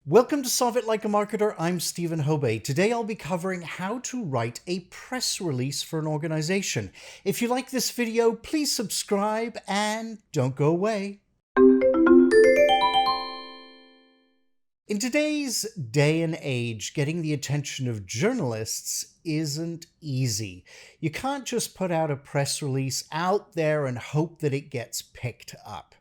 Welcome to Solve It Like a Marketer. I'm Stephen Hobey. Today I'll be covering how to write a press release for an organization. If you like this video, please subscribe and don't go away. In today's day and age, getting the attention of journalists isn't easy. You can't just put out a press release out there and hope that it gets picked up.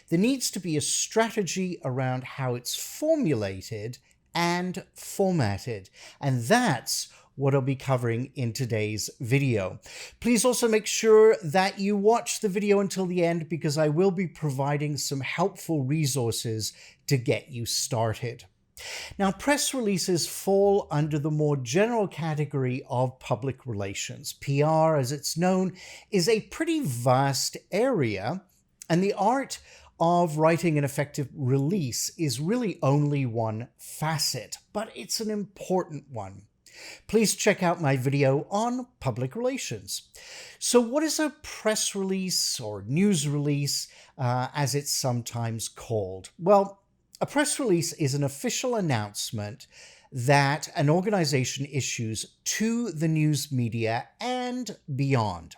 There needs to be a strategy around how it's formulated and formatted, and that's what I'll be covering in today's video. Please also make sure that you watch the video until the end because I will be providing some helpful resources to get you started. Now, press releases fall under the more general category of public relations. PR, as it's known, is a pretty vast area, and the art of writing an effective release is really only one facet, but it's an important one. Please check out my video on public relations. So what is a press release or news release, as it's sometimes called? Well, a press release is an official announcement that an organization issues to the news media and beyond.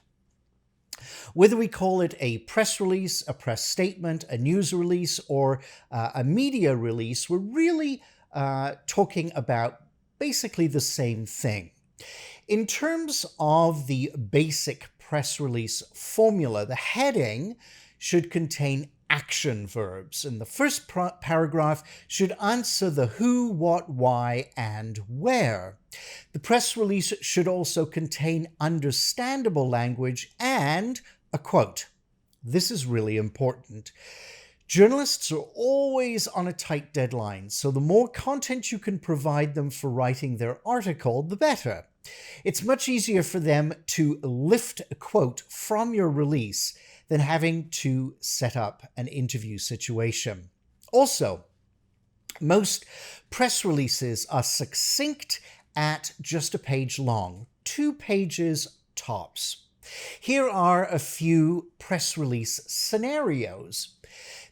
Whether we call it a press release, a press statement, a news release, or a media release, we're really talking about basically the same thing. In terms of the basic press release formula, the heading should contain action verbs, and the first paragraph should answer the who, what, why, and where. The press release should also contain understandable language and a quote. This is really important. Journalists are always on a tight deadline, so the more content you can provide them for writing their article, the better. It's much easier for them to lift a quote from your release than having to set up an interview situation. Also, most press releases are succinct at just a page long, 2 pages tops. Here are a few press release scenarios.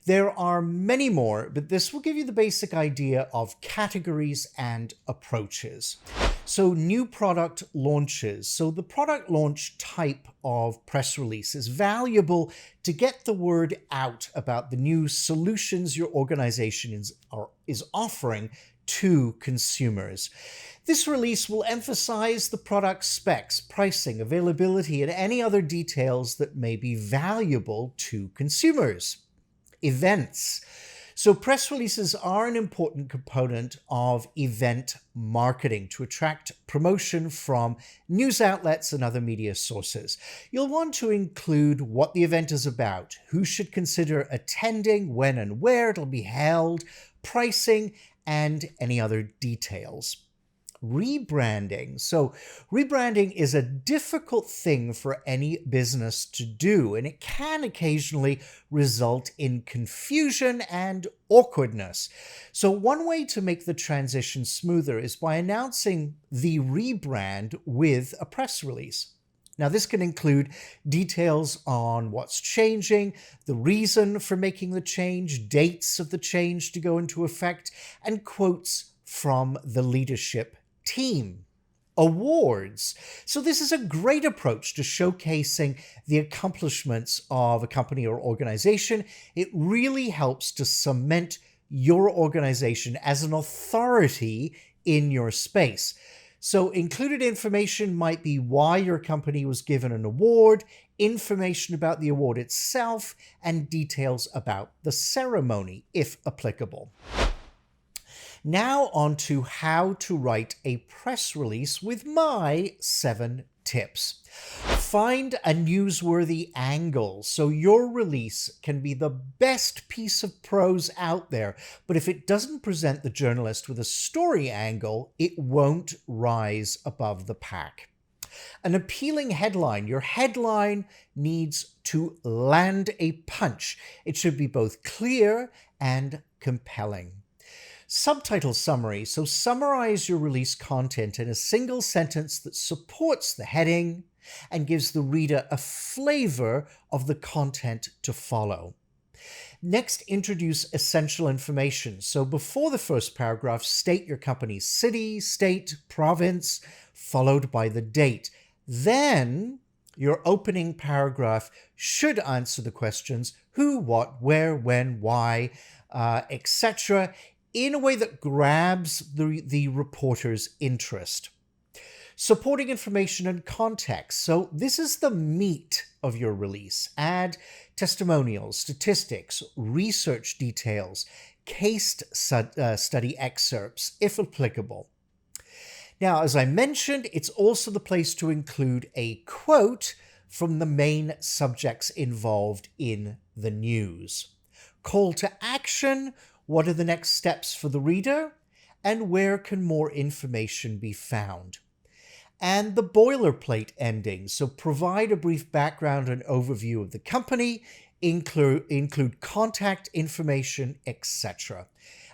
There are many more, but this will give you the basic idea of categories and approaches. So new product launches. So the product launch type of press release is valuable to get the word out about the new solutions your organization is offering to consumers. This release will emphasize the product specs, pricing, availability, and any other details that may be valuable to consumers. Events. So press releases are an important component of event marketing to attract promotion from news outlets and other media sources. You'll want to include what the event is about, who should consider attending, when and where it'll be held, pricing, and any other details. Rebranding. So rebranding is a difficult thing for any business to do, and it can occasionally result in confusion and awkwardness. So one way to make the transition smoother is by announcing the rebrand with a press release. Now, this can include details on what's changing, the reason for making the change, dates of the change to go into effect, and quotes from the leadership team. Awards. So this is a great approach to showcasing the accomplishments of a company or organization. It really helps to cement your organization as an authority in your space. So included information might be why your company was given an award, information about the award itself, and details about the ceremony, if applicable. Now on to how to write a press release with my 7 tips. Find a newsworthy angle so your release can be the best piece of prose out there, but if it doesn't present the journalist with a story angle, it won't rise above the pack. An appealing headline. Your headline needs to land a punch. It should be both clear and compelling. Subtitle summary. So summarize your release content in a single sentence that supports the heading and gives the reader a flavor of the content to follow. Next, introduce essential information. So before the first paragraph, state your company's city, state, province, followed by the date. Then your opening paragraph should answer the questions who, what, where, when, why, etc., in a way that grabs the reporter's interest. Supporting information and context. So this is the meat of your release. Add testimonials, statistics, research details, case study excerpts, if applicable. Now, as I mentioned, it's also the place to include a quote from the main subjects involved in the news. Call to action. What are the next steps for the reader? And where can more information be found? And the boilerplate ending. So provide a brief background and overview of the company, include contact information, etc.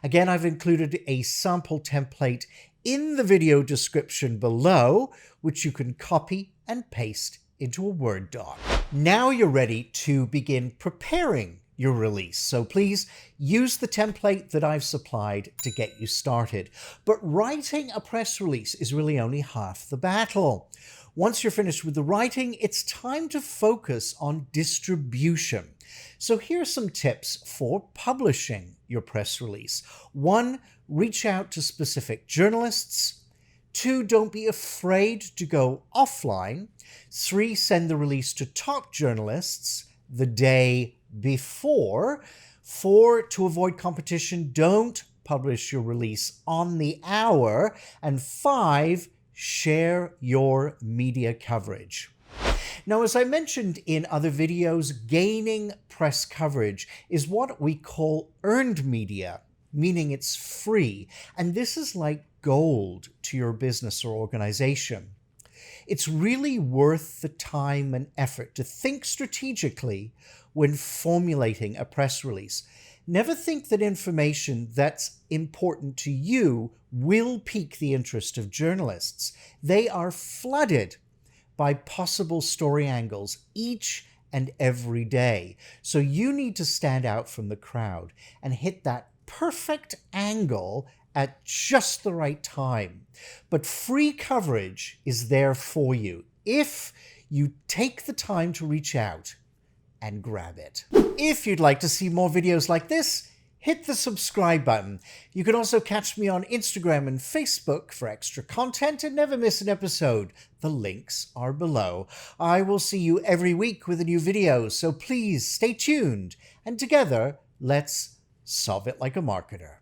Again, I've included a sample template in the video description below, which you can copy and paste into a Word doc. Now you're ready to begin preparing your release. So please use the template that I've supplied to get you started. But writing a press release is really only half the battle. Once you're finished with the writing, it's time to focus on distribution. So here's some tips for publishing your press release. 1, reach out to specific journalists. 2, don't be afraid to go offline. 3, send the release to top journalists the day before. 4, to avoid competition, don't publish your release on the hour. And 5, share your media coverage. Now, as I mentioned in other videos, gaining press coverage is what we call earned media, meaning it's free. And this is like gold to your business or organization. It's really worth the time and effort to think strategically when formulating a press release. Never think that information that's important to you will pique the interest of journalists. They are flooded by possible story angles each and every day. So you need to stand out from the crowd and hit that perfect angle at just the right time. But free coverage is there for you if you take the time to reach out and grab it. If you'd like to see more videos like this, hit the subscribe button. You can also catch me on Instagram and Facebook for extra content and never miss an episode. The links are below. I will see you every week with a new video, so please stay tuned, and together, let's solve it like a marketer.